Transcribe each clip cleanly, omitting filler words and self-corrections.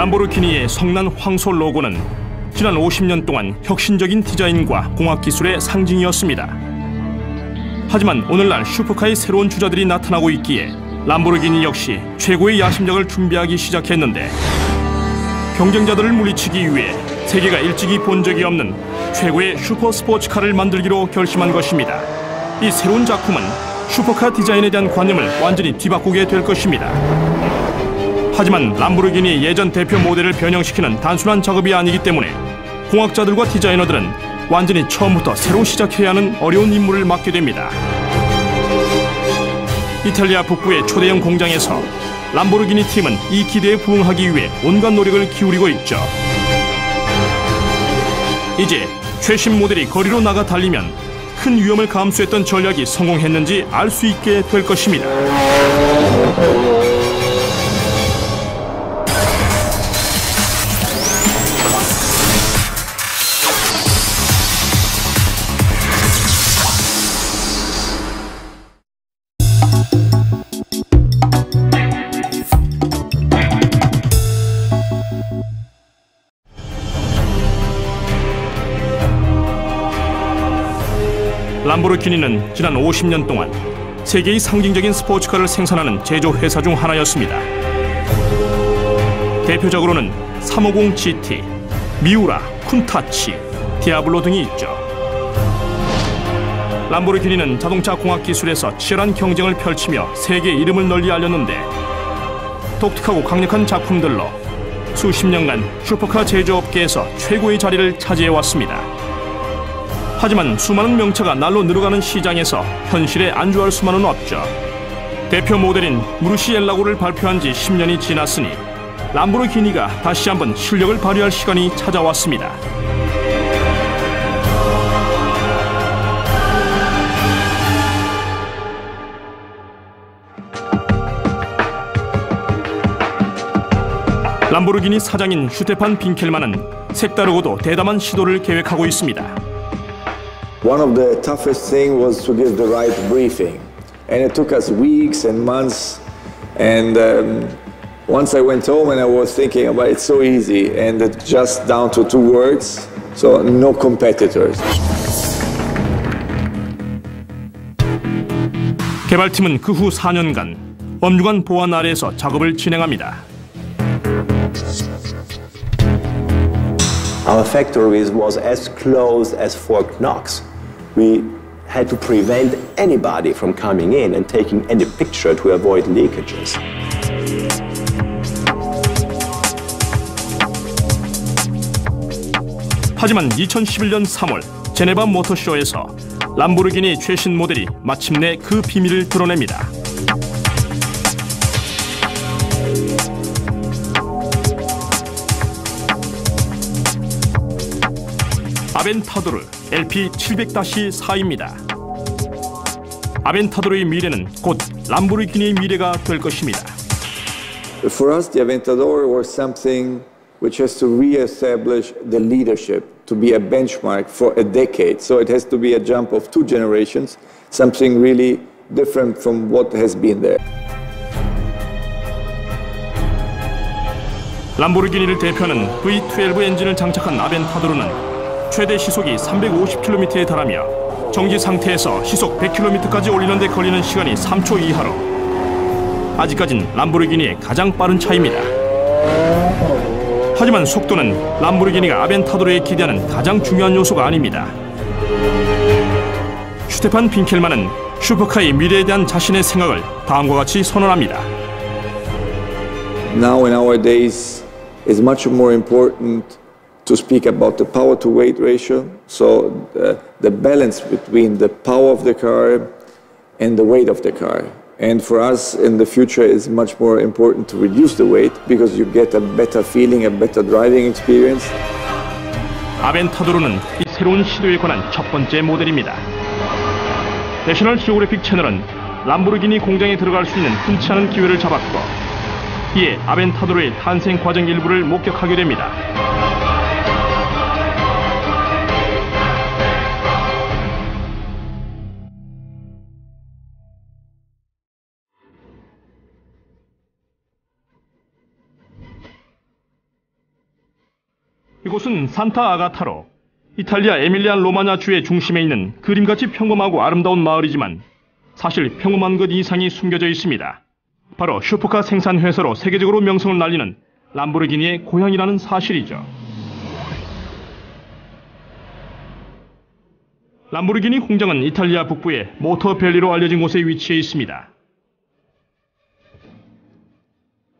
람보르기니의 성난 황소 로고는 지난 50년 동안 혁신적인 디자인과 공학 기술의 상징이었습니다. 하지만 오늘날 슈퍼카의 새로운 주자들이 나타나고 있기에 람보르기니 역시 최고의 야심작을 준비하기 시작했는데, 경쟁자들을 물리치기 위해 세계가 일찍이 본 적이 없는 최고의 슈퍼 스포츠카를 만들기로 결심한 것입니다. 이 새로운 작품은 슈퍼카 디자인에 대한 관념을 완전히 뒤바꾸게 될 것입니다. 하지만 람보르기니의 예전 대표 모델을 변형시키는 단순한 작업이 아니기 때문에 공학자들과 디자이너들은 완전히 처음부터 새로 시작해야 하는 어려운 임무를 맡게 됩니다. 이탈리아 북부의 초대형 공장에서 람보르기니 팀은 이 기대에 부응하기 위해 온갖 노력을 기울이고 있죠. 이제 최신 모델이 거리로 나가 달리면 큰 위험을 감수했던 전략이 성공했는지 알 수 있게 될 것입니다. 람보르기니는 지난 50년 동안 세계의 상징적인 스포츠카를 생산하는 제조 회사 중 하나였습니다. 대표적으로는 350 GT, 미우라, 쿤타치, 디아블로 등이 있죠. 람보르기니는 자동차 공학 기술에서 치열한 경쟁을 펼치며 세계 이름을 널리 알렸는데, 독특하고 강력한 작품들로 수십 년간 슈퍼카 제조업계에서 최고의 자리를 차지해왔습니다. 하지만 수많은 명차가 날로 늘어가는 시장에서 현실에 안주할 수만은 없죠. 대표 모델인 무르시엘라고를 발표한 지 10년이 지났으니 람보르기니가 다시 한번 실력을 발휘할 시간이 찾아왔습니다. 람보르기니 사장인 슈테판 빈켈만은 색다르고도 대담한 시도를 계획하고 있습니다. One of the toughest things was to give the right briefing, and it took us weeks and months. And once I went home and I was thinking about it, so easy, and it's just down to 2 words, so no competitors. 개발팀은 그 후 4년간 엄중한 보안 아래에서 작업을 진행합니다. Our factory was as close as Fort Knox. We had to prevent anybody from coming in and taking any picture to avoid leakages. 하지만 2011년 3월 제네바 모터쇼에서 람보르기니 최신 모델이 마침내 그 비밀을 드러냅니다. 아벤타도르 LP700-4입니다. 아벤타도르의 미래는 곧 람보르기니의 미래가 될 것입니다. For us, the Aventador was something which has to re-establish the leadership, to be a benchmark for a decade. So it has to be a jump of 2 generations, something really different from what has been there. 람보르기니를 대표하는 V12 엔진을 장착한 아벤타도르는 최대 시속이 350km에 달하며 정지 상태에서 시속 100km까지 올리는 데 걸리는 시간이 3초 이하로 아직까진 람보르기니의 가장 빠른 차입니다. 하지만 속도는 람보르기니가 아벤타도르에 기대하는 가장 중요한 요소가 아닙니다. 슈테판 빈켈만은 슈퍼카의 미래에 대한 자신의 생각을 다음과 같이 선언합니다. Now in our days, it's much more important to speak about the power to weight ratio, so the balance between the power of the car and the weight of the car. And for us in the future it's much more important to reduce the weight because you get a better feeling, a better driving experience. 아벤타도르는 이 새로운 시도에 관한 첫 번째 모델입니다. 내셔널 지오그래픽 채널은 람보르기니 공장에 들어갈 수 있는 흔치 않은 기회를 잡았고, 이에 아벤타도르의 탄생 과정 일부를 목격하게 됩니다. 이곳은 산타 아가타로, 이탈리아 에밀리아 로마냐 주의 중심에 있는 그림같이 평범하고 아름다운 마을이지만 사실 평범한 것 이상이 숨겨져 있습니다. 바로 슈퍼카 생산 회사로 세계적으로 명성을 날리는 람보르기니의 고향이라는 사실이죠. 람보르기니 공장은 이탈리아 북부의 모터벨리로 알려진 곳에 위치해 있습니다.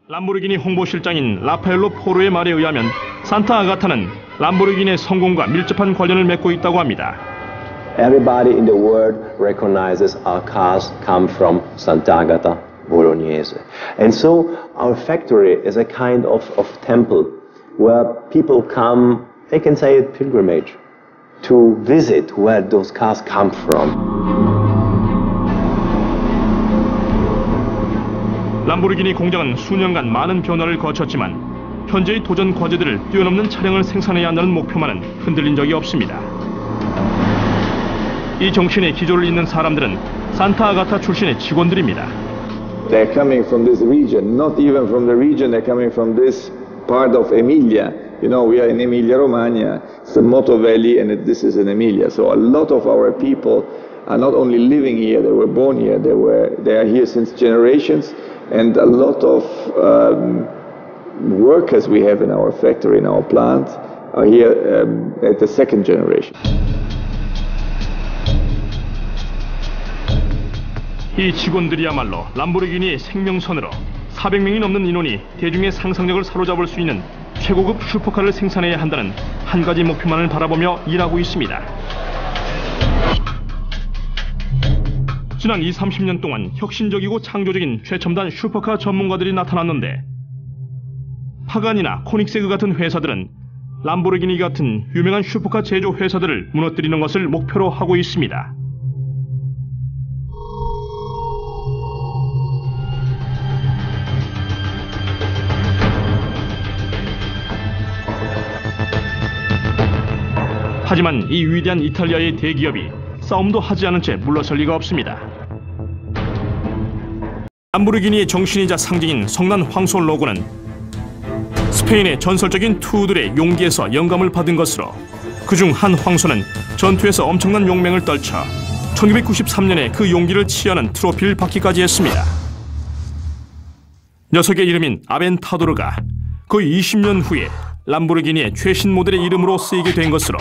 람보르기니 홍보실장인 라파엘로 포로의 말에 의하면 산타 아가타는 람보르기니의 성공과 밀접한 관련을 맺고 있다고 합니다. Everybody in the world recognizes our cars come from Sant'Agata Bolognese. And so our factory is a kind of temple where people come, they can say a pilgrimage, to visit where those cars come from. 람보르기니 공장은 수년간 많은 변화를 거쳤지만 현재의 도전 과제들을 뛰어넘는 차량을 생산해야 한다는 목표만은 흔들린 적이 없습니다. 이 정신의 기조를 잇는 사람들은 산타 아가타 출신의 직원들입니다. They're coming from this region, not even from the region, they're coming from this part of Emilia. You know, we are in Emilia-Romagna, it's the Moto Valley, and this is in Emilia. So a lot of our people are not only living here, they were born here, they are here since generations, and a lot of workers we have in our factory, in our plant, are here at the second generation. 이 직원들이야말로 람보르기니의 생명선으로 400명이 넘는 인원이 대중의 상상력을 사로잡을 수 있는 최고급 슈퍼카를 생산해야 한다는 한 가지 목표만을 바라보며 일하고 있습니다. 지난 20-30년 동안 혁신적이고 창조적인 최첨단 슈퍼카 전문가들이 나타났는데 파간이나 코닉세그 같은 회사들은 람보르기니 같은 유명한 슈퍼카 제조 회사들을 무너뜨리는 것을 목표로 하고 있습니다. 하지만 이 위대한 이탈리아의 대기업이 싸움도 하지 않은 채 물러설 리가 없습니다. 람보르기니의 정신이자 상징인 성난 황소 로고는 스페인의 전설적인 투우들의 용기에서 영감을 받은 것으로 그중 한 황소는 전투에서 엄청난 용맹을 떨쳐 1993년에 그 용기를 치하는 트로피를 받기까지 했습니다. 녀석의 이름인 아벤타도르가 거의 20년 후에 람보르기니의 최신 모델의 이름으로 쓰이게 된 것으로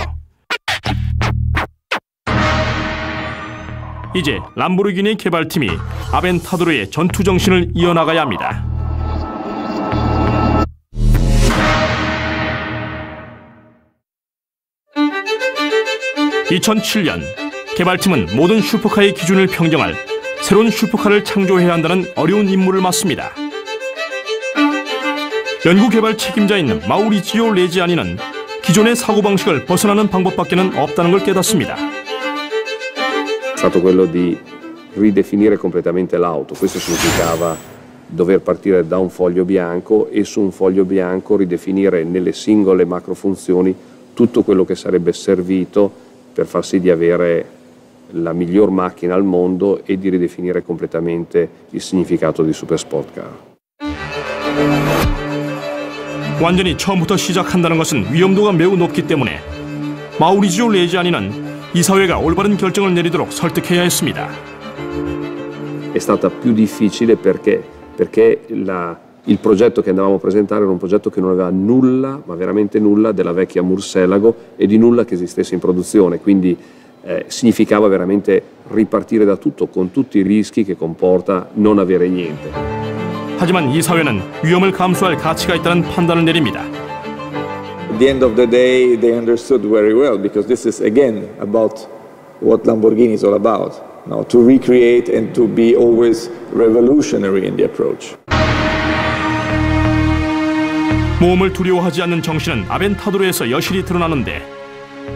이제 람보르기니 개발팀이 아벤타도르의 전투 정신을 이어나가야 합니다. (2007년) 개발팀은 모든 슈퍼카의 기준을 평정할 새로운 슈퍼카를 창조해야 한다는 어려운 임무를 맡습니다. 연구개발 책임자인 마우리지오 레지아니는 기존의 사고방식을 벗어나는 방법밖에는 없다는 걸 깨닫습니다. È stato quello di ridefinire completamente l'auto. Questo significava dover partire da un foglio bianco e su un foglio bianco ridefinire nelle singole macrofunzioni tutto quello che sarebbe servito per far sì di avere la miglior macchina al mondo e di ridefinire completamente il significato di Supersport Car. 완전히 처음부터 시작한다는 것은 위험도가 매우 높기 때문에 마우리지오 레지아니는 이사회가 올바른 결정을 내리도록 설득해야 했습니다. È stata più difficile perché il progetto che andavamo a presentare era un progetto che non aveva nulla, ma veramente nulla, della vecchia Murcielago e di nulla che esistesse in produzione, quindi significava veramente ripartire da tutto con tutti i rischi che comporta non avere niente. 하지만 이사회는 위험을 감수할 가치가 있다는 판단을 내립니다. At the end of the day, they understood very well, because this is again about what Lamborghini is all about, you know, to recreate and to be always revolutionary in the approach. 모험을 두려워하지 않는 정신은 아벤타도르에서 여실히 드러나는데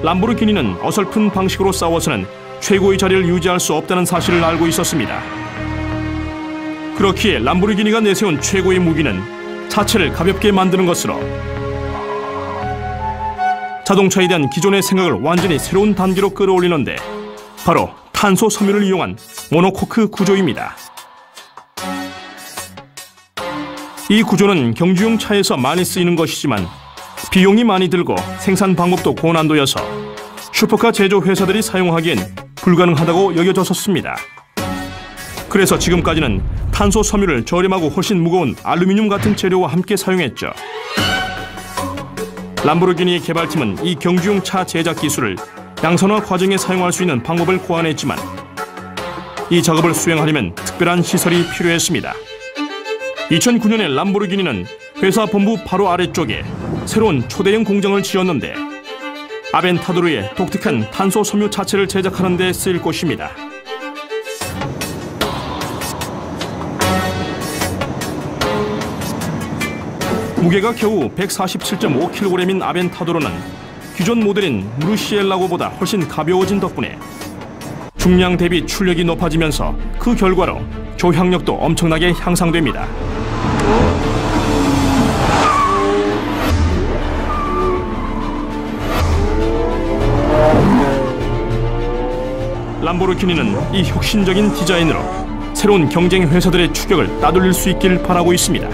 람보르기니는 어설픈 방식으로 싸워서는 최고의 자리를 유지할 수 없다는 사실을 알고 있었습니다. 그렇기에 람보르기니가 내세운 최고의 무기는 자체를 가볍게 만드는 것으로 자동차에 대한 기존의 생각을 완전히 새로운 단계로 끌어올리는데 바로 탄소 섬유를 이용한 모노코크 구조입니다. 이 구조는 경주용 차에서 많이 쓰이는 것이지만 비용이 많이 들고 생산 방법도 고난도여서 슈퍼카 제조 회사들이 사용하기엔 불가능하다고 여겨졌었습니다. 그래서 지금까지는 탄소 섬유를 저렴하고 훨씬 무거운 알루미늄 같은 재료와 함께 사용했죠. 람보르기니의 개발팀은 이 경주용 차 제작 기술을 양산화 과정에 사용할 수 있는 방법을 고안했지만 이 작업을 수행하려면 특별한 시설이 필요했습니다. 2009년에 람보르기니는 회사 본부 바로 아래쪽에 새로운 초대형 공장을 지었는데 아벤타도르의 독특한 탄소 섬유 차체를 제작하는 데 쓰일 것입니다. 무게가 겨우 147.5kg인 아벤타도르는 기존 모델인 무르시엘라고보다 훨씬 가벼워진 덕분에 중량 대비 출력이 높아지면서 그 결과로 조향력도 엄청나게 향상됩니다. 람보르기니는 이 혁신적인 디자인으로 새로운 경쟁 회사들의 추격을 따돌릴 수 있길 바라고 있습니다.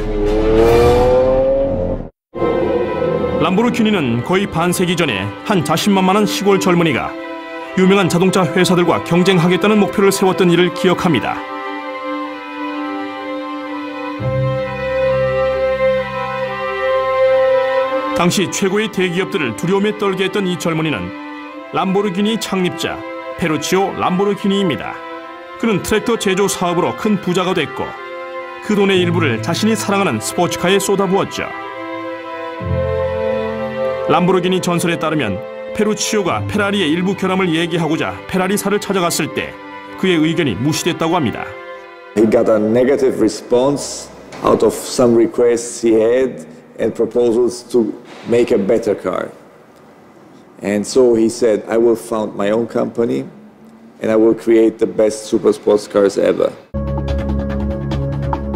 람보르기니는 거의 반세기 전에 한 자신만만한 시골 젊은이가 유명한 자동차 회사들과 경쟁하겠다는 목표를 세웠던 일을 기억합니다. 당시 최고의 대기업들을 두려움에 떨게 했던 이 젊은이는 람보르기니 창립자 페루치오 람보르기니입니다. 그는 트랙터 제조 사업으로 큰 부자가 됐고 그 돈의 일부를 자신이 사랑하는 스포츠카에 쏟아부었죠. 람보르기니 전설에 따르면 페루치오가 페라리의 일부 결함을 얘기하고자 페라리사를 찾아갔을 때 그의 의견이 무시됐다고 합니다. He got a negative response out of some requests he had and proposals to make a better car. And so he said, I will found my own company and I will create the best super sports cars ever.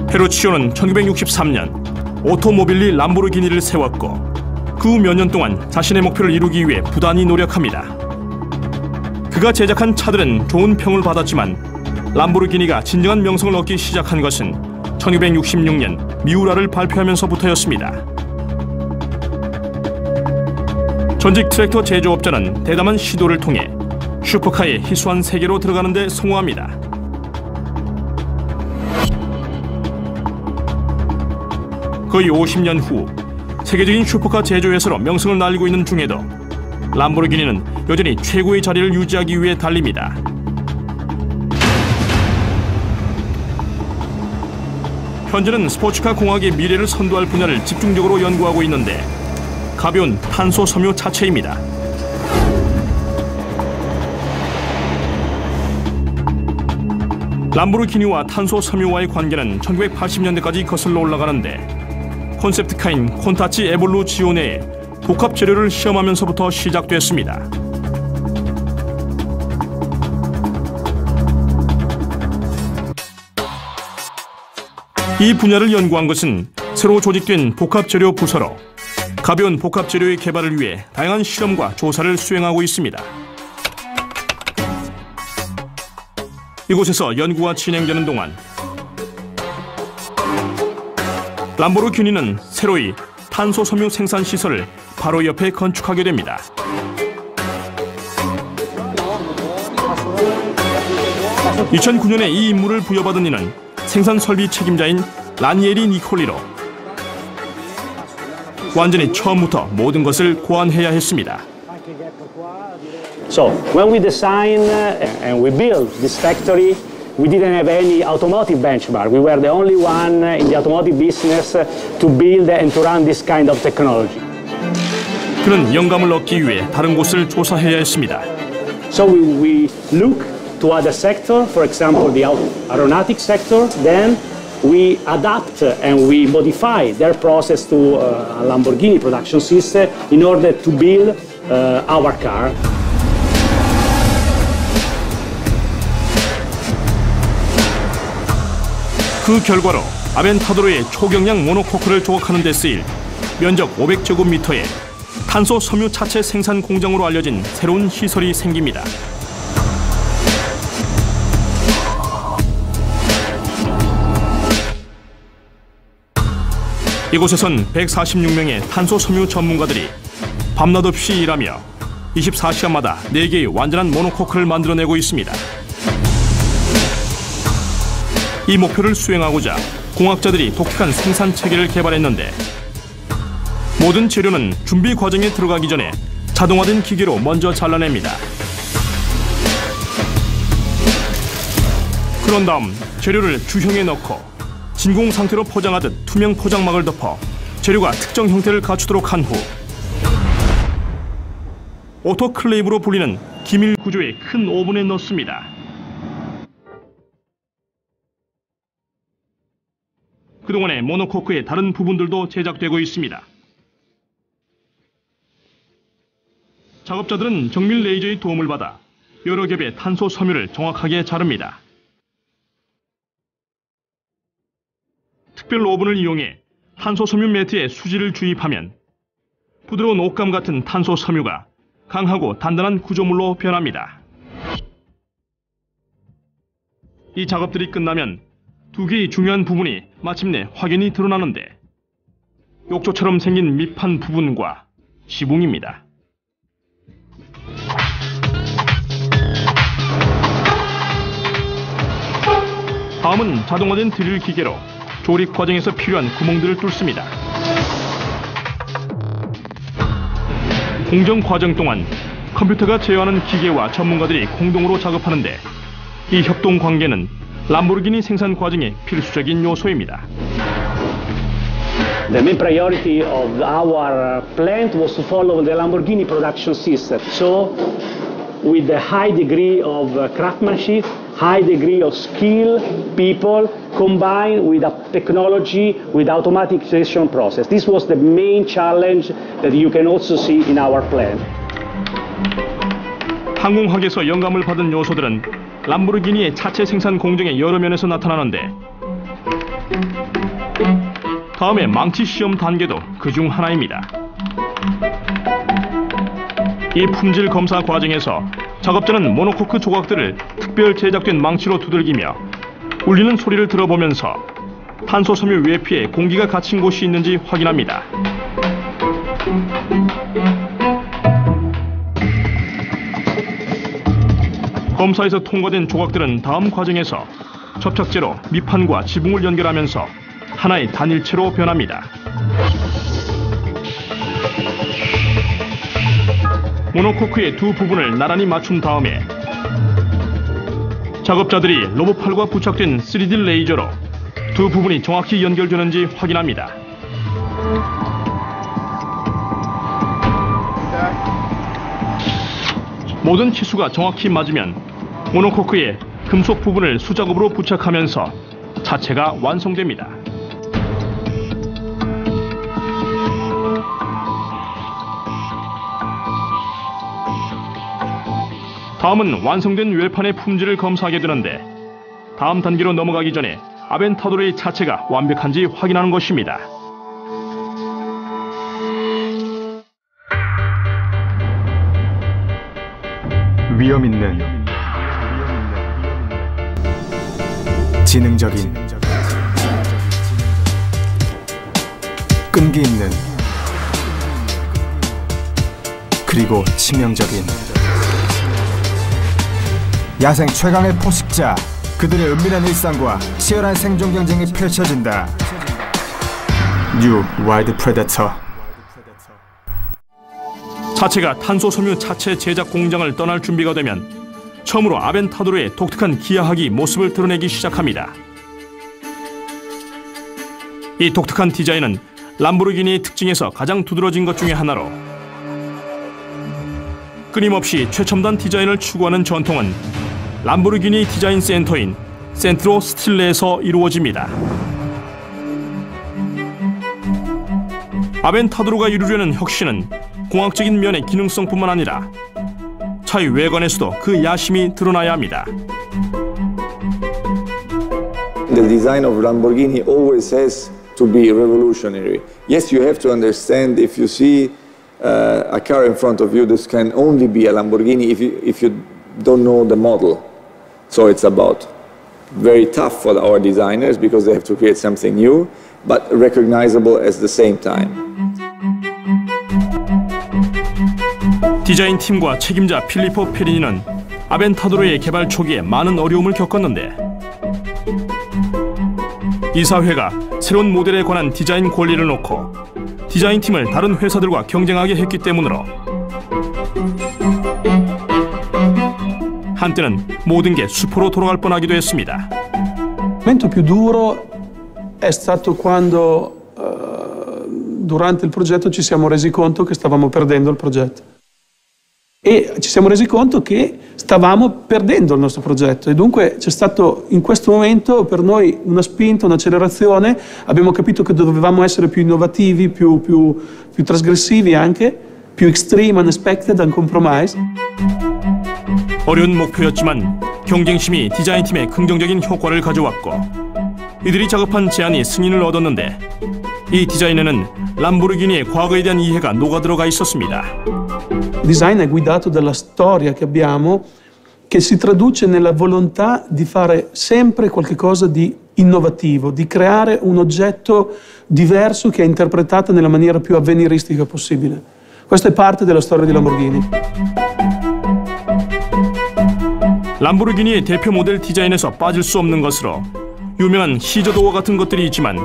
페루치오는 1963년 오토모빌리 람보르기니를 세웠고 그 후 몇 년 동안 자신의 목표를 이루기 위해 부단히 노력합니다. 그가 제작한 차들은 좋은 평을 받았지만 람보르기니가 진정한 명성을 얻기 시작한 것은 1966년 미우라를 발표하면서부터였습니다. 전직 트랙터 제조업자는 대담한 시도를 통해 슈퍼카의 희소한 세계로 들어가는 데 성공합니다. 거의 50년 후 세계적인 슈퍼카 제조회사로 명성을 날리고 있는 중에도 람보르기니는 여전히 최고의 자리를 유지하기 위해 달립니다. 현재는 스포츠카 공학의 미래를 선도할 분야를 집중적으로 연구하고 있는데 가벼운 탄소 섬유 차체입니다. 람보르기니와 탄소 섬유와의 관계는 1980년대까지 거슬러 올라가는데 콘셉트카인 콘타치 에볼루지오네의 복합 재료를 시험하면서부터 시작됐습니다. 이 분야를 연구한 것은 새로 조직된 복합 재료 부서로 가벼운 복합 재료의 개발을 위해 다양한 실험과 조사를 수행하고 있습니다. 이곳에서 연구가 진행되는 동안 람보르기니는 새로이 탄소 섬유 생산 시설을 바로 옆에 건축하게 됩니다. (2009년에) 이 임무를 부여받은 이는 생산 설비 책임자인 라니에리 니콜리로 완전히 처음부터 모든 것을 고안해야 했습니다. So when we design and we build this factory, we didn't have any automotive benchmark. We were the only one in the automotive business to build and to run this kind of technology. 그는 영감을 얻기 위해 다른 곳을 조사해야 했습니다. So we look to other sector, for example, the aeronautic sector. Then we adapt and we modify their process to a Lamborghini production system in order to build our car. 그 결과로 아벤타도르의 초경량 모노코크를 조각하는 데 쓰일 면적 500제곱미터의 탄소 섬유 차체 생산 공장으로 알려진 새로운 시설이 생깁니다. 이곳에선 146명의 탄소 섬유 전문가들이 밤낮 없이 일하며 24시간마다 4개의 완전한 모노코크를 만들어내고 있습니다. 이 목표를 수행하고자 공학자들이 독특한 생산 체계를 개발했는데, 모든 재료는 준비 과정에 들어가기 전에 자동화된 기계로 먼저 잘라냅니다. 그런 다음 재료를 주형에 넣고 진공 상태로 포장하듯 투명 포장막을 덮어 재료가 특정 형태를 갖추도록 한 후 오토클레이브로 불리는 기밀 구조의 큰 오븐에 넣습니다. 그동안의 모노코크의 다른 부분들도 제작되고 있습니다. 작업자들은 정밀 레이저의 도움을 받아 여러 겹의 탄소 섬유를 정확하게 자릅니다. 특별 오븐을 이용해 탄소 섬유 매트에 수지를 주입하면 부드러운 옷감 같은 탄소 섬유가 강하고 단단한 구조물로 변합니다. 이 작업들이 끝나면 두 개의 중요한 부분이 마침내 확연히 드러나는데, 욕조처럼 생긴 밑판 부분과 지붕입니다. 다음은 자동화된 드릴 기계로 조립 과정에서 필요한 구멍들을 뚫습니다. 공정 과정 동안 컴퓨터가 제어하는 기계와 전문가들이 공동으로 작업하는데, 이 협동 관계는 람보르기니 생산 과정의 필수적인 요소입니다. The main priority of our plant was to follow the Lamborghini production system. So, with a high degree of craftsmanship, high degree of skill, people, combined with a technology, with automatization process. This was the main challenge that you can also see in our plant. 항공학에서 영감을 받은 요소들은 람보르기니의 차체 생산 공정의 여러 면에서 나타나는데, 다음에 망치 시험 단계도 그중 하나입니다. 이 품질 검사 과정에서 작업자는 모노코크 조각들을 특별 제작된 망치로 두들기며 울리는 소리를 들어보면서 탄소 섬유 외피에 공기가 갇힌 곳이 있는지 확인합니다. 검사에서 통과된 조각들은 다음 과정에서 접착제로 밑판과 지붕을 연결하면서 하나의 단일체로 변합니다. 모노코크의 두 부분을 나란히 맞춘 다음에 작업자들이 로봇팔과 부착된 3D 레이저로 두 부분이 정확히 연결되는지 확인합니다. 모든 치수가 정확히 맞으면 모노코크의 금속 부분을 수작업으로 부착하면서 차체가 완성됩니다. 다음은 완성된 외판의 품질을 검사하게 되는데, 다음 단계로 넘어가기 전에 아벤타도르의 차체가 완벽한지 확인하는 것입니다. 위험 있는 지능적인 끈기 있는 그리고 치명적인 야생 최강의 포식자, 그들의 은밀한 일상과 치열한 생존 경쟁이 펼쳐진다. 뉴 와일드 프레데터. 차체가 탄소 섬유 차체 제작 공장을 떠날 준비가 되면 처음으로 아벤타도르의 독특한 기하학이 모습을 드러내기 시작합니다. 이 독특한 디자인은 람보르기니의 특징에서 가장 두드러진 것 중에 하나로, 끊임없이 최첨단 디자인을 추구하는 전통은 람보르기니 디자인 센터인 센트로 스틸레에서 이루어집니다. 아벤타도르가 이루려는 혁신은 공학적인 면의 기능성뿐만 아니라 차의 외관에서도 그 야심이 드러나야 합니다. The design of Lamborghini always has to be revolutionary. Yes, you have to understand, if you see a car in front of you, this can only be a Lamborghini if you don't know the model. So it's about very tough for our designers because they have to create something new, but recognizable at the same time. 디자인 팀과 책임자 필리포 페리니는 아벤타도르의 개발 초기에 많은 어려움을 겪었는데 이사회가 새로운 모델에 관한 디자인 권리를 놓고 디자인 팀을 다른 회사들과 경쟁하게 했기 때문으로 한때는 모든 게 수포로 돌아갈 뻔하기도 했습니다. Il momento più duro è stato quando durante il progetto ci siamo resi conto che stavamo perdendo il progetto. E ci siamo resi conto che stavamo perdendo il nostro progetto e dunque c'è stato in questo momento per noi una spinta, un'accelerazione, abbiamo capito che dovevamo essere più innovativi, più trasgressivi anche, più extreme, unexpected, uncompromised. 어려운 목표였지만 경쟁심이 디자인팀에 긍정적인 효과를 가져왔고 이들이 작업한 제안이 승인을 얻었는데 이 디자인에는 람보르기니의 과거에 대한 이해가 녹아들어가 있었습니다. Il design è guidato dalla storia che abbiamo, che si traduce nella volontà di fare sempre qualcosa di innovativo, di creare un oggetto diverso che è interpretato nella maniera più avveniristica possibile. Questa è parte della storia di Lamborghini. 람보르기니의 대표 모델 디자인에서 빠질 수 없는 것으로 유명한 시저도어 같은 것들이 있지만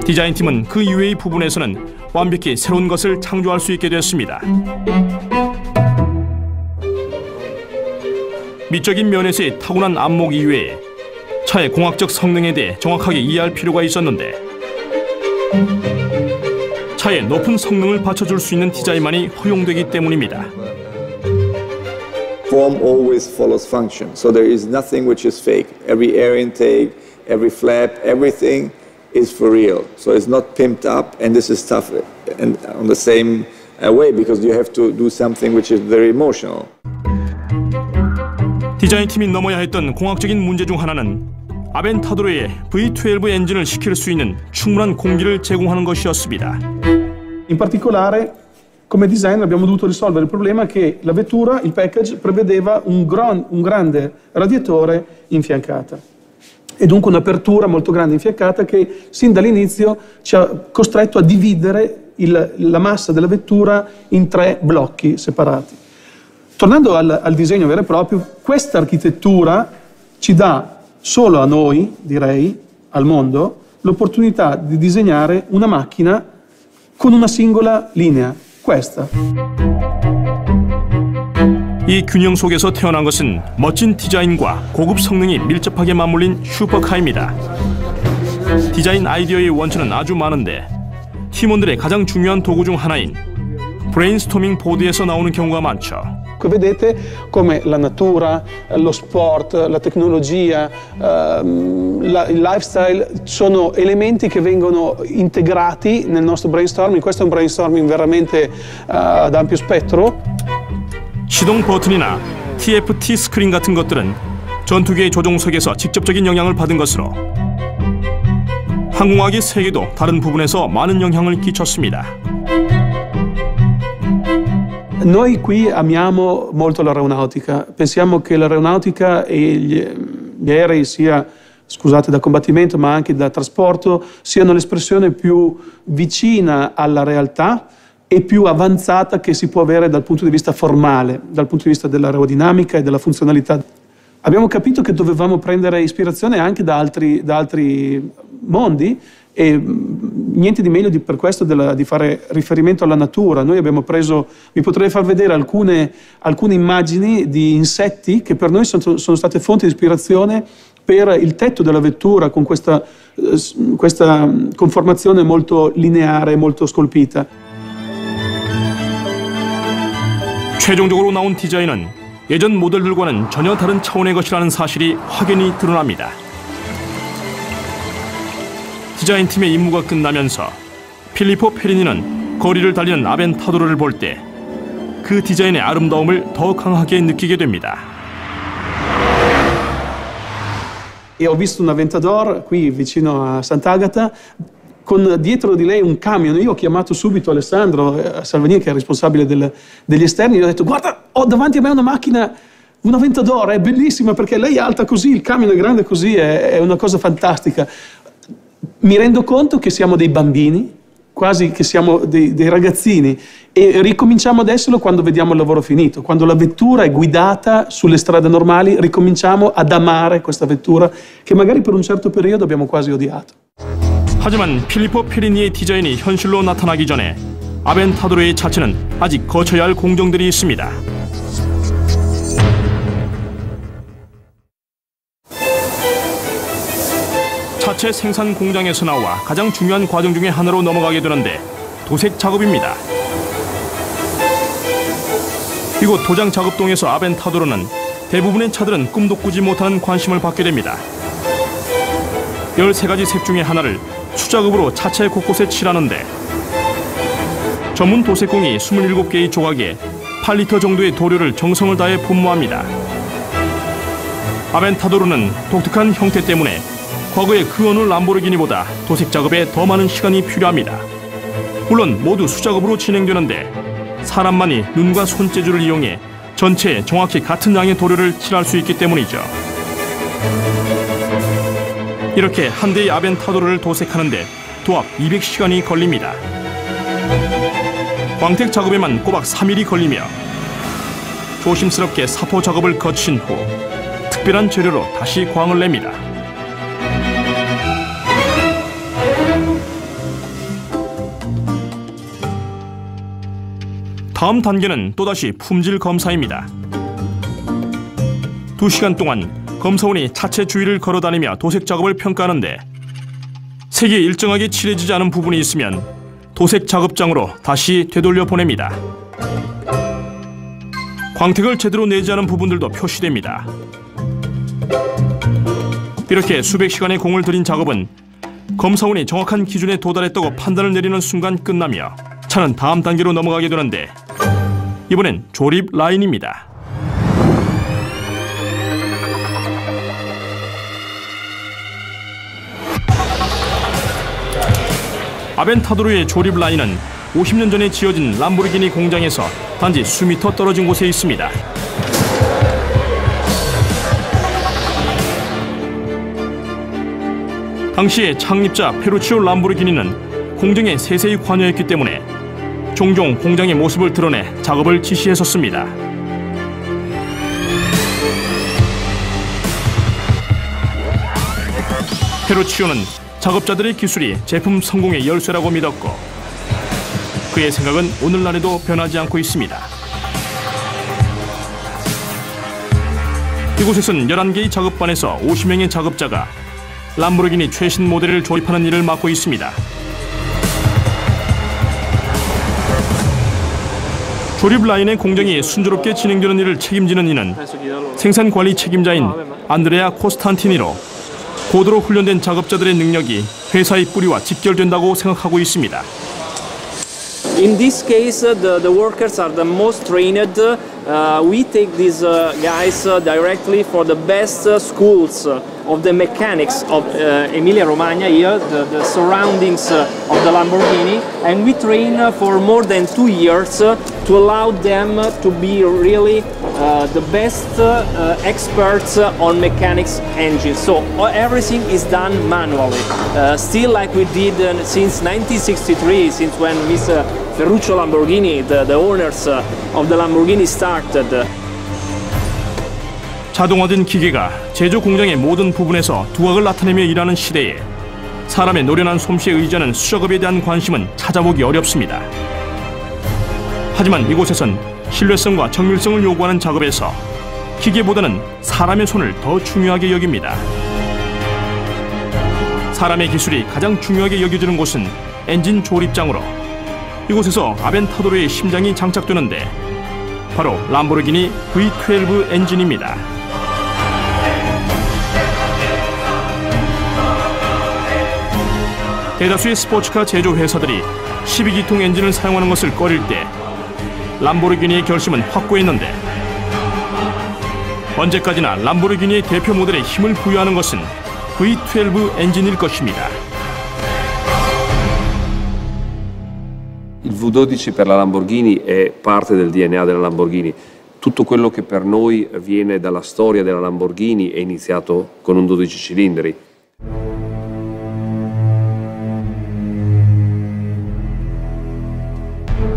디자인팀은 그 이외의 부분에서는 완벽히 새로운 것을 창조할 수 있게 됐습니다. 미적인 면에서의 타고난 안목 이외에 차의 공학적 성능에 대해 정확하게 이해할 필요가 있었는데 차의 높은 성능을 받쳐줄 수 있는 디자인만이 허용되기 때문입니다. Form always follows function, so there is nothing which is fake. Every air intake, every flap, everything is for real. So it's not pimped up, and this is tough and on the same way because you have to do something which is very emotional. 디자인팀이 넘어야 했던 공학적인 문제 중 하나는 아벤타도르의 V12 엔진을 시킬 수 있는 충분한 공기를 제공하는 것이었습니다. In particolare, come designer abbiamo dovuto risolvere il problema che la vettura, il package, prevedeva un grande radiatore in fiancata e dunque un'apertura molto grande in fiancata che sin dall'inizio ci ha costretto a dividere la massa della vettura in 3 blocchi separati. Tornando al disegno vero e proprio, questa architettura ci dà solo a noi, direi, al mondo, l'opportunità di disegnare una macchina con una singola linea. questa. 이 균형 속에서 태어난 것은 멋진 디자인과 고급 성능이 밀접하게 맞물린 슈퍼카입니다. 디자인 아이디어의 원천은 아주 많은데 팀원들의 가장 중요한 도구 중 하나인 브레인스토밍 보드에서 나오는 경우가 많죠. Vedete come la natura, lo sport, la tecnologia, il lifestyle sono elementi che vengono integrati nel nostro brainstorming. Questo è un brainstorming veramente ad ampio spettro. 시동 버튼이나 TFT 스크린 같은 것들은 전투기의 조종석에서 직접적인 영향을 받은 것으로 항공학의 세계도 다른 부분에서 많은 영향을 끼쳤습니다. Noi qui amiamo molto l'aeronautica, pensiamo che l'aeronautica e gli aerei sia, scusate, da combattimento ma anche da trasporto, siano l'espressione più vicina alla realtà e più avanzata che si può avere dal punto di vista formale, dal punto di vista dell'aerodinamica e della funzionalità. Abbiamo capito che dovevamo prendere ispirazione anche da altri mondi e niente di meglio per questo di fare riferimento alla natura. Noi abbiamo preso, vi potrei far vedere alcune immagini di insetti che per noi sono state fonte di ispirazione per il tetto della vettura con questa conformazione molto lineare, molto scolpita. 최종적으로 나온 디자인은 예전 모델들과는 전혀 다른 차원의 것이라는 사실이 확연히 드러납니다. 디자인팀의 임무가 끝나면서 필리포 페리니는 거리를 달리는 아벤타도르를 볼 때 그 디자인의 아름다움을 더 강하게 느끼게 됩니다. E ho visto un Aventador qui vicino a Sant'Agata con dietro di lei un camion. Io ho chiamato subito Alessandro Salvini, che è responsabile degli esterni, e gli ho detto: guarda, ho davanti a me una macchina, un Aventador, è bellissima perché lei è alta così, il camion è grande così, è una cosa fantastica. mi rendo conto che siamo dei bambini, quasi che siamo dei ragazzini, e ricominciamo ad esserlo quando vediamo il lavoro finito. Quando la vettura è guidata sulle strade normali, ricominciamo ad amare questa vettura che magari per un certo periodo abbiamo quasi odiato. 하지만 필리포 페리니의 디자인이 현실로 나타나기 전에 아벤타도르의 차체는 아직 거쳐야 할 공정들이 있습니다. 차체 생산 공장에서 나와 가장 중요한 과정 중에 하나로 넘어가게 되는데 도색 작업입니다. 이곳 도장 작업동에서 아벤타도르는 대부분의 차들은 꿈도 꾸지 못하는 관심을 받게 됩니다. 13가지 색 중에 하나를 수작업으로 차체 곳곳에 칠하는데 전문 도색공이 27개의 조각에 8리터 정도의 도료를 정성을 다해 분무합니다. 아벤타도르는 독특한 형태 때문에 과거의 그 어느 람보르기니보다 도색 작업에 더 많은 시간이 필요합니다. 물론 모두 수작업으로 진행되는데 사람만이 눈과 손재주를 이용해 전체에 정확히 같은 양의 도료를 칠할 수 있기 때문이죠. 이렇게 한 대의 아벤타도르를 도색하는데 도합 200시간이 걸립니다. 광택 작업에만 꼬박 3일이 걸리며 조심스럽게 사포 작업을 거친 후 특별한 재료로 다시 광을 냅니다. 다음 단계는 또다시 품질 검사입니다. 2시간 동안 검사원이 차체 주위를 걸어다니며 도색 작업을 평가하는데 색이 일정하게 칠해지지 않은 부분이 있으면 도색 작업장으로 다시 되돌려 보냅니다. 광택을 제대로 내지 않은 부분들도 표시됩니다. 이렇게 수백 시간의 공을 들인 작업은 검사원이 정확한 기준에 도달했다고 판단을 내리는 순간 끝나며 차는 다음 단계로 넘어가게 되는데 이번엔 조립 라인입니다. 아벤타도르의 조립 라인은 50년 전에 지어진 람보르기니 공장에서 단지 수미터 떨어진 곳에 있습니다. 당시의 창립자 페루치오 람보르기니는 공정에 세세히 관여했기 때문에 종종 공장의 모습을 드러내 작업을 지시했었습니다. 페루치오는 작업자들의 기술이 제품 성공의 열쇠라고 믿었고 그의 생각은 오늘날에도 변하지 않고 있습니다. 이곳에서는 11개의 작업반에서 50명의 작업자가 람보르기니 최신 모델을 조립하는 일을 맡고 있습니다. 조립 라인의 공정이 순조롭게 진행되는 일을 책임지는 이는 생산관리 책임자인 안드레아 코스탄티니로 고도로 훈련된 작업자들의 능력이 회사의 뿌리와 직결된다고 생각하고 있습니다. In this case, the workers are the most trained. We take these guys directly for the best schools of the mechanics of Emilia-Romagna here, the surroundings of the Lamborghini, and we train for more than 2 years to allow them to be really the best experts on mechanics engines. So everything is done manually, still like we did since 1963, since when Mr. Ferruccio Lamborghini, the owners of the Lamborghini started. 자동화된 기계가 제조 공장의 모든 부분에서 두각을 나타내며 일하는 시대에 사람의 노련한 솜씨에 의지하는 수작업에 대한 관심은 찾아보기 어렵습니다. 하지만 이곳에선 신뢰성과 정밀성을 요구하는 작업에서 기계보다는 사람의 손을 더 중요하게 여깁니다. 사람의 기술이 가장 중요하게 여겨지는 곳은 엔진 조립장으로 이곳에서 아벤타도르의 심장이 장착되는데 바로 람보르기니 V12 엔진입니다. 대다수의 스포츠카 제조 회사들이 12기통 엔진을 사용하는 것을 꺼릴 때 람보르기니의 결심은 확고했는데 언제까지나 람보르기니의 대표 모델에 힘을 부여하는 것은 V12 엔진일 것입니다. Il V12 per la Lamborghini è parte del DNA della Lamborghini. Tutto quello che per noi viene dalla storia della Lamborghini è iniziato con un 12 cilindri.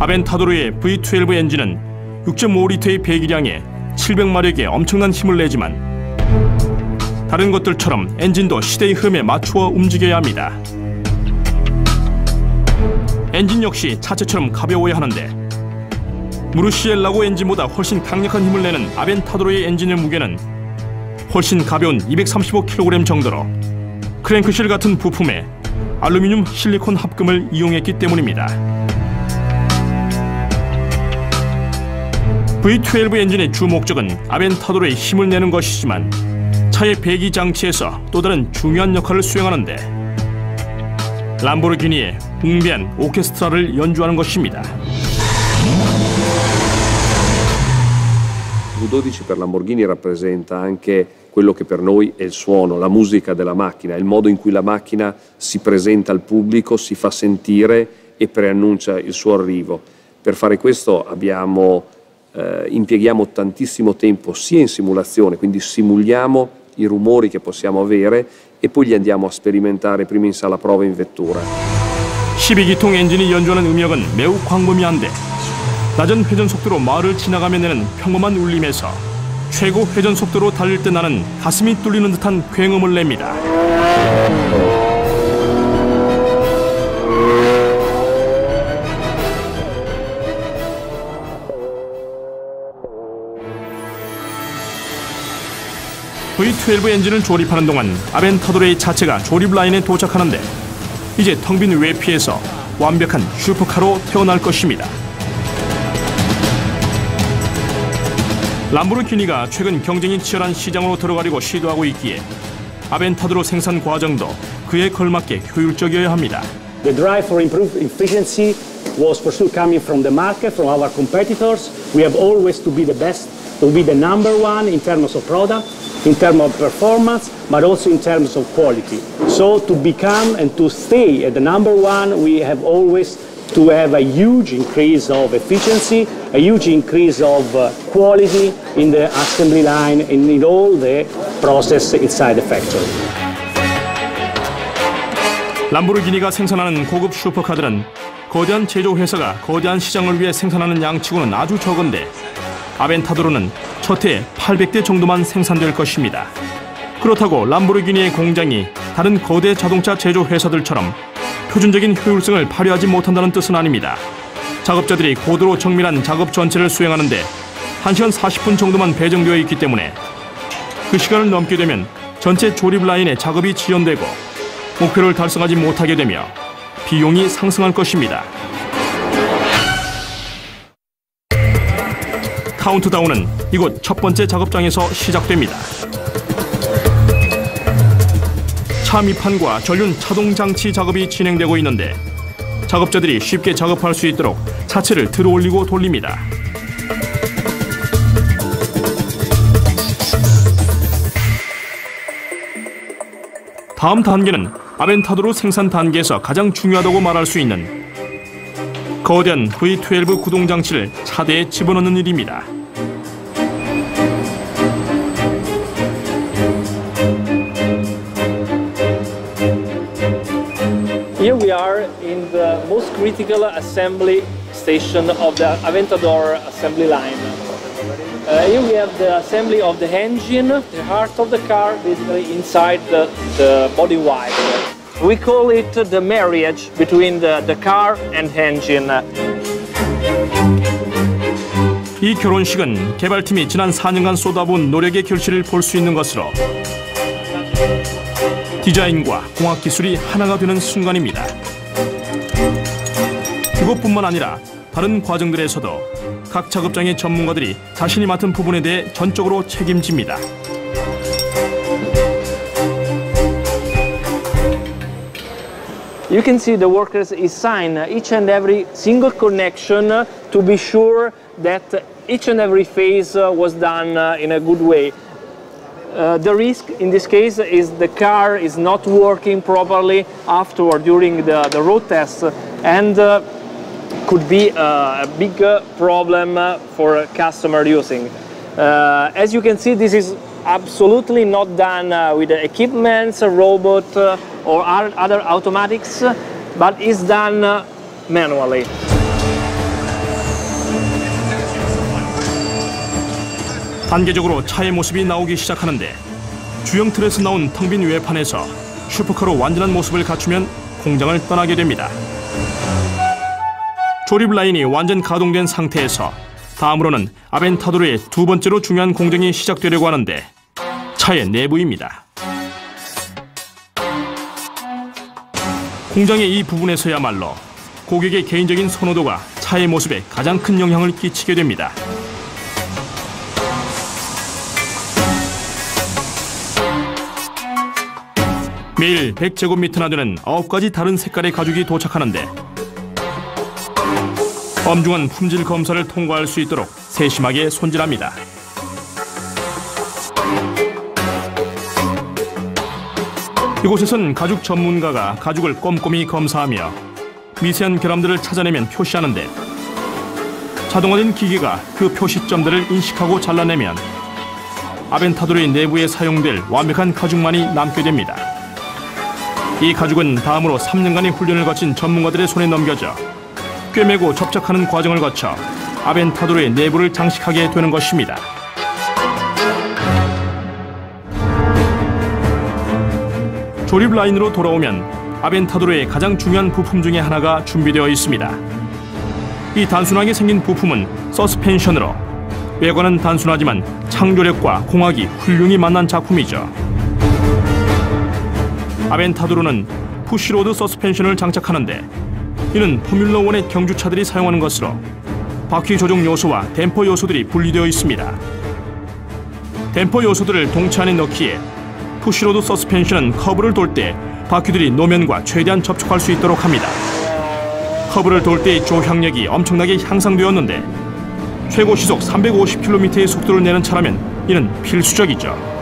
아벤타도르의 V12 엔진은 6.5리터의 배기량에 700마력의 엄청난 힘을 내지만 다른 것들처럼 엔진도 시대의 흐름에 맞추어 움직여야 합니다. 엔진 역시 차체처럼 가벼워야 하는데 무르시엘라고 엔진보다 훨씬 강력한 힘을 내는 아벤타도르의 엔진의 무게는 훨씬 가벼운 235kg 정도로 크랭크실 같은 부품에 알루미늄 실리콘 합금을 이용했기 때문입니다. V12 엔진의 주 목적은 아벤타도르의 힘을 내는 것이지만 차의 배기 장치에서 또 다른 중요한 역할을 수행하는데 람보르기니의 웅비한 오케스트라를 연주하는 것입니다. V12 per Lamborghini rappresenta anche quello che per noi è il suono, la musica della macchina, il modo in cui la macchina si presenta al pubblico, si fa sentire e preannuncia il suo arrivo. Per fare questo impieghiamo tantissimo tempo sia in simulazione, quindi simuliamo i rumori che possiamo avere e poi li andiamo a sperimentare prima in sala prova in vettura. 12기통 엔진이 연주하는 음역은 매우 광범위한데 낮은 회전 속도로 마을을 지나가며 내는 평범한 울림에서 최고 회전 속도로 달릴 때 나는 가슴이 뚫리는 듯한 굉음을 냅니다. V12 엔진을 조립하는 동안 아벤타도르의 자체가 조립 라인에 도착하는데 이제 텅 빈 외피에서 완벽한 슈퍼카로 태어날 것입니다. 람보르기니가 최근 경쟁이 치열한 시장으로 들어가려고 시도하고 있기에 아벤타도르 생산 과정도 그에 걸맞게 효율적이어야 합니다. The drive for improved efficiency was for sure coming from the market, from our competitors. We have always to be the best, to be the number one in terms of product, in terms of performance, but also in terms of quality. So to become and to stay at the number one, we have always to have a huge increase of efficiency, a huge increase of quality in the assembly line and in all the process inside the factory. 람보르기니가 생산하는 고급 슈퍼카들은 거대한 제조회사가 거대한 시장을 위해 생산하는 양치고는 아주 적은데 아벤타도르는 첫 해에 800대 정도만 생산될 것입니다. 그렇다고 람보르기니의 공장이 다른 거대 자동차 제조회사들처럼 표준적인 효율성을 발휘하지 못한다는 뜻은 아닙니다. 작업자들이 고도로 정밀한 작업 전체를 수행하는데 1시간 40분 정도만 배정되어 있기 때문에 그 시간을 넘게 되면 전체 조립 라인의 작업이 지연되고 목표를 달성하지 못하게 되며 비용이 상승할 것입니다. 카운트다운은 이곳 첫 번째 작업장에서 시작됩니다. 차 밑판과 전륜 차동 장치 작업이 진행되고 있는데 작업자들이 쉽게 작업할 수 있도록 차체를 들어올리고 돌립니다. 다음 단계는 아벤타도르 생산 단계에서 가장 중요하다고 말할 수 있는 거대한 V12 구동 장치를 차대에 집어넣는 일입니다. Here we are in the most critical assembly station of the Aventador assembly line. Here we have the assembly of the engine, the heart of the car, basically inside the body wire. We call it the marriage between the car and engine. 이 결혼식은 개발팀이 지난 4년간 쏟아부은 노력의 결실을 볼 수 있는 것으로 디자인과 공학 기술이 하나가 되는 순간입니다. 이것뿐만 아니라 다른 과정들에서도 각 작업장의 전문가들이 자신이 맡은 부분에 대해 전적으로 책임집니다. You can see the workers assign each and every single connection to be sure that each and every phase was done in a good way. The risk in this case is the car is not working properly after or during the road test and could be a big problem for a customer using. As you can see, this is absolutely not done with the equipments, a robot or other automatics, but is done manually. 단계적으로 차의 모습이 나오기 시작하는데 주형 틀에서 나온 텅 빈 외판에서 슈퍼카로 완전한 모습을 갖추면 공장을 떠나게 됩니다. 조립 라인이 완전 가동된 상태에서 다음으로는 아벤타도르의 두 번째로 중요한 공정이 시작되려고 하는데 차의 내부입니다. 공장의 이 부분에서야말로 고객의 개인적인 선호도가 차의 모습에 가장 큰 영향을 끼치게 됩니다. 매일 100제곱미터나 되는 9가지 다른 색깔의 가죽이 도착하는데 엄중한 품질 검사를 통과할 수 있도록 세심하게 손질합니다. 이곳에선 가죽 전문가가 가죽을 꼼꼼히 검사하며 미세한 결함들을 찾아내면 표시하는데 자동화된 기계가 그 표시점들을 인식하고 잘라내면 아벤타도르의 내부에 사용될 완벽한 가죽만이 남게 됩니다. 이 가죽은 다음으로 3년간의 훈련을 거친 전문가들의 손에 넘겨져 꿰매고 접착하는 과정을 거쳐 아벤타도르의 내부를 장식하게 되는 것입니다. 조립 라인으로 돌아오면 아벤타도르의 가장 중요한 부품 중에 하나가 준비되어 있습니다. 이 단순하게 생긴 부품은 서스펜션으로 외관은 단순하지만 창조력과 공학이 훌륭히 만난 작품이죠. 아벤타도르는 푸시로드 서스펜션을 장착하는데 이는 포뮬러1의 경주차들이 사용하는 것으로 바퀴 조종 요소와 댐퍼 요소들이 분리되어 있습니다. 댐퍼 요소들을 동체 안에 넣기에 푸시로드 서스펜션은 커브를 돌 때 바퀴들이 노면과 최대한 접촉할 수 있도록 합니다. 커브를 돌 때의 조향력이 엄청나게 향상되었는데 최고 시속 350km의 속도를 내는 차라면 이는 필수적이죠.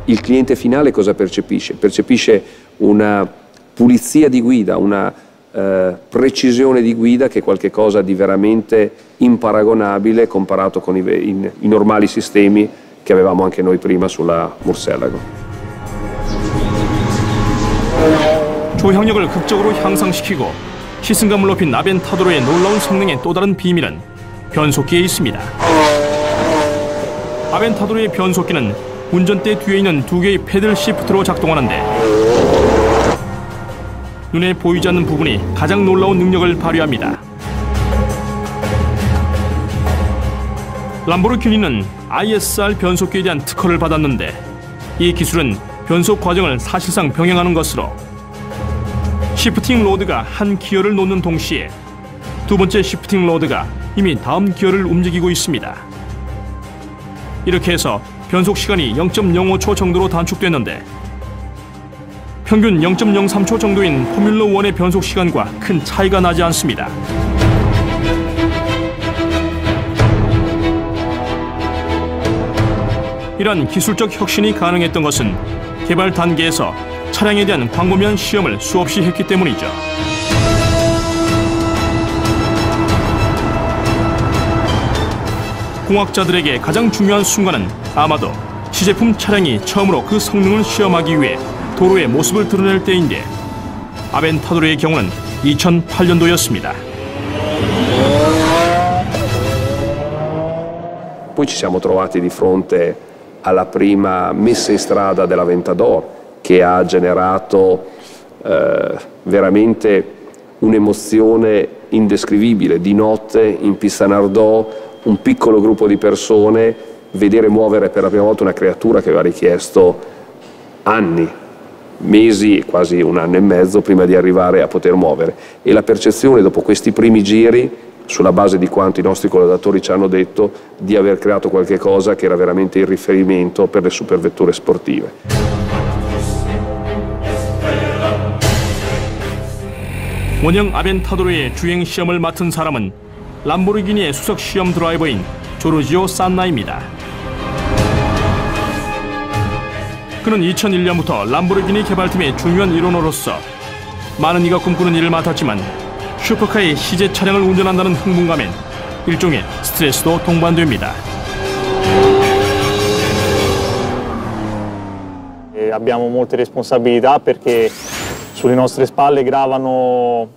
Il cliente finale cosa percepisce? Percepisce una pulizia di guida, una precisione di guida che è qualcosa di veramente imparagonabile comparato con i normali sistemi che avevamo anche noi prima sulla Murcielago. 조향력을 극적으로 향상시키고 시승감을 높인 아벤타도르의 놀라운 성능의 또 다른 비밀은 변속기에 있습니다. 아벤타도르의 변속기는 운전대 뒤에 있는 두 개의 패들 시프트로 작동하는데 눈에 보이지 않는 부분이 가장 놀라운 능력을 발휘합니다. 람보르기니는 ISR 변속기에 대한 특허를 받았는데 이 기술은 변속 과정을 사실상 병행하는 것으로 시프팅 로드가 한 기어를 놓는 동시에 두 번째 시프팅 로드가 이미 다음 기어를 움직이고 있습니다. 이렇게 해서 변속 시간이 0.05초 정도로 단축됐는데 평균 0.03초 정도인 포뮬러1의 변속 시간과 큰 차이가 나지 않습니다. 이러한 기술적 혁신이 가능했던 것은 개발 단계에서 차량에 대한 광범위한 시험을 수없이 했기 때문이죠. 공학자들에게 가장 중요한 순간은 아마도 시제품 차량이 처음으로 그 성능을 시험하기 위해 도로의 모습을 드러낼 때인데 아벤타도르의 경우는 2008년도였습니다. Poi ci siamo trovati di fronte alla prima messa in strada dell'Aventador che ha generato veramente un'emozione indescrivibile. Di notte in pista Nardò un piccolo gruppo di persone vedere muovere per la prima volta una creatura che aveva richiesto anni, mesi, quasi un anno e mezzo prima di arrivare a poter muovere, e la percezione dopo questi primi giri, sulla base di quanto i nostri collaboratori ci hanno detto, di aver creato qualche cosa che era veramente il riferimento per le supervetture sportive. 원형 아벤타도르의 주행 시험을 맡은 사람은 람보르기니의 수석 시험 드라이버인 조르지오 산나입니다. 그는 2001년부터 람보르기니 개발팀의 중요한 일원으로서 많은 이가 꿈꾸는 일을 맡았지만 슈퍼카의 시제 차량을 운전한다는 흥분감엔 일종의 스트레스도 동반됩니다. Abbiamo molte responsabilità perché sulle nostre spalle gravano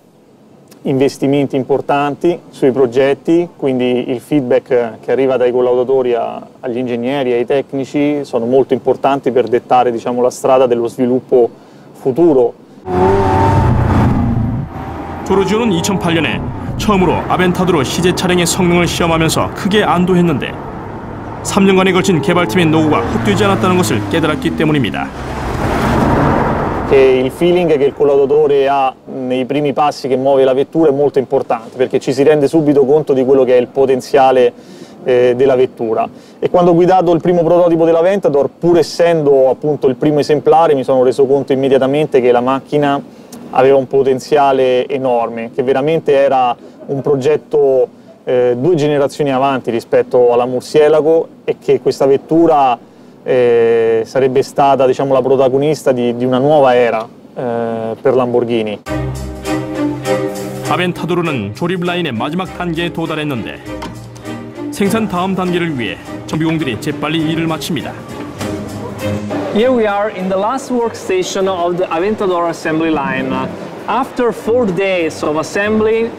investimenti importanti sui progetti, quindi il feedback che arriva dai collaudatori agli ingegneri e ai tecnici sono molto importanti per dettare, diciamo, la strada dello sviluppo futuro. 조르지오는 2008년에 처음으로 아벤타도르 시제 차량의 성능을 시험하면서 크게 안도했는데 3년간에 걸친 개발팀의 노고가 헛되지 않았다는 것을 깨달았기 때문입니다. Il feeling che il collaudatore ha nei primi passi che muove la vettura è molto importante, perché ci si rende subito conto di quello che è il potenziale della vettura. E quando ho guidato il primo prototipo della Aventador, pur essendo appunto il primo esemplare, mi sono reso conto immediatamente che la macchina aveva un potenziale enorme, che veramente era un progetto 2 generazioni avanti rispetto alla Murcielago, e che questa vettura sarebbe stata, diciamo, la protagonista di una nuova era per Lamborghini. 아벤타도르는 조립 라인의 마지막 단계에 도달했는데 생산 다음 단계를 위해 정비공들이 재빨리 일을 마칩니다. Here we are in the last workstation of the Aventador assembly line. After 4 days of assembly,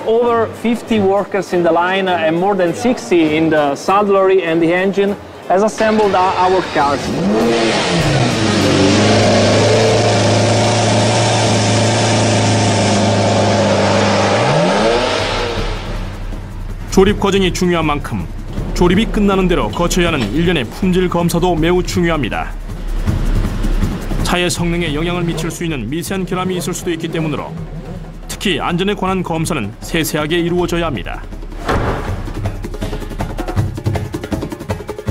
over 50 workers in the line and more than 60 in the saddlery and the engine has assembled our cars. 조립 과정이 중요한 만큼 조립이 끝나는 대로 거쳐야 하는 일련의 품질 검사도 매우 중요합니다. 차의 성능에 영향을 미칠 수 있는 미세한 결함이 있을 수도 있기 때문으로 특히 안전에 관한 검사는 세세하게 이루어져야 합니다.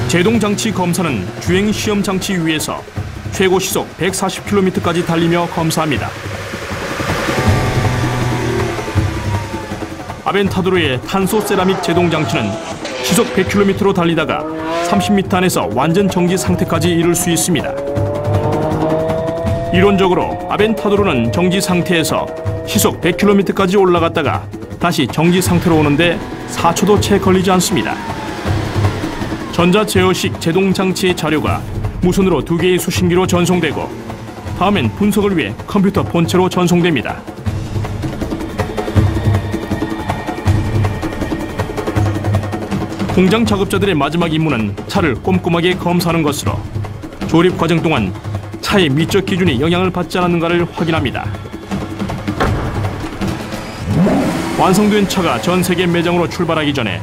제동장치 검사는 주행 시험 장치 위에서 최고 시속 140km까지 달리며 검사합니다. 아벤타도르의 탄소 세라믹 제동장치는 시속 100km로 달리다가 30m 안에서 완전 정지 상태까지 이룰 수 있습니다. 이론적으로 아벤타도르는 정지 상태에서 시속 100km까지 올라갔다가 다시 정지 상태로 오는데 4초도 채 걸리지 않습니다. 전자 제어식 제동장치의 자료가 무선으로 2개의 수신기로 전송되고 다음엔 분석을 위해 컴퓨터 본체로 전송됩니다. 공장 작업자들의 마지막 임무는 차를 꼼꼼하게 검사하는 것으로 조립 과정 동안 차의 미적 기준이 영향을 받지 않았는가를 확인합니다. 완성된 차가 전 세계 매장으로 출발하기 전에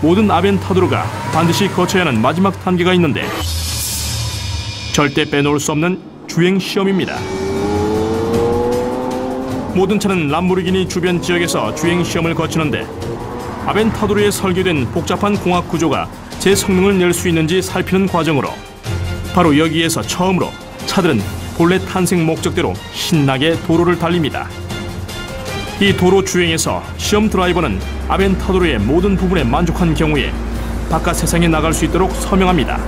모든 아벤타도르가 반드시 거쳐야 하는 마지막 단계가 있는데 절대 빼놓을 수 없는 주행 시험입니다. 모든 차는 람보르기니 주변 지역에서 주행 시험을 거치는데 아벤타도르에 설계된 복잡한 공학 구조가 제 성능을 낼 수 있는지 살피는 과정으로 바로 여기에서 처음으로 차들은 본래 탄생 목적대로 신나게 도로를 달립니다. 이 도로 주행에서 시험 드라이버는 아벤타도르의 모든 부분에 만족한 경우에 바깥 세상에 나갈 수 있도록 서명합니다.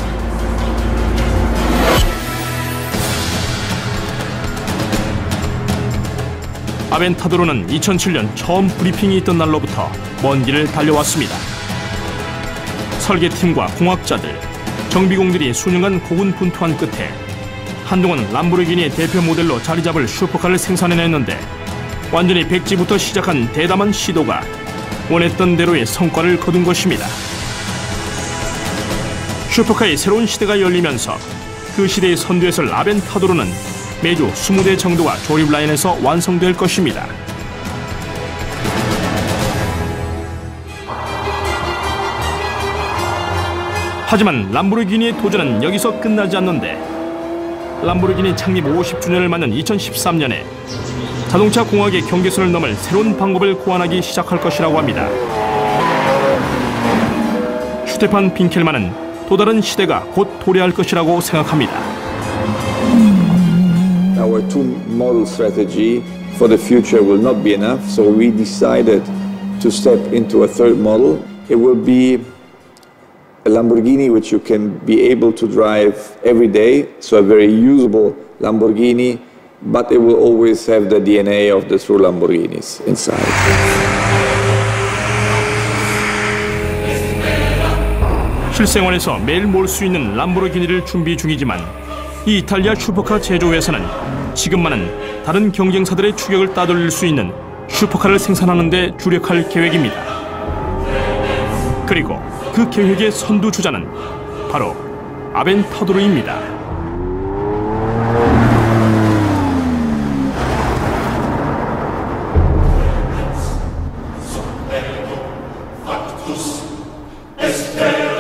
아벤타도르는 2007년 처음 브리핑이 있던 날로부터 먼 길을 달려왔습니다. 설계팀과 공학자들, 정비공들이 수년간 고군분투한 끝에 한동안 람보르기니의 대표 모델로 자리 잡을 슈퍼카를 생산해냈는데 완전히 백지부터 시작한 대담한 시도가 원했던 대로의 성과를 거둔 것입니다. 슈퍼카의 새로운 시대가 열리면서 그 시대의 선두에 설 아벤타도르는 매주 20대 정도가 조립 라인에서 완성될 것입니다. 하지만 람보르기니의 도전은 여기서 끝나지 않는데 람보르기니 창립 50주년을 맞는 2013년에 자동차 공학의 경계선을 넘을 새로운 방법을 고안하기 시작할 것이라고 합니다. 슈테판 빈켈만은 또 다른 시대가 곧 도래할 것이라고 생각합니다. Our two-model strategy for the future will not be enough, so we decided to step into a third model. It will be a Lamborghini which you can be able to drive every day, so a very usable Lamborghini, but it will always have the DNA of the true Lamborghinis inside. 실생활에서 매일 몰 수 있는 람보르기니를 준비 중이지만 이 이탈리아 슈퍼카 제조회사는 지금만은 다른 경쟁사들의 추격을 따돌릴 수 있는 슈퍼카를 생산하는 데 주력할 계획입니다. 그리고 그 계획의 선두주자는 바로 아벤타도르입니다. Espero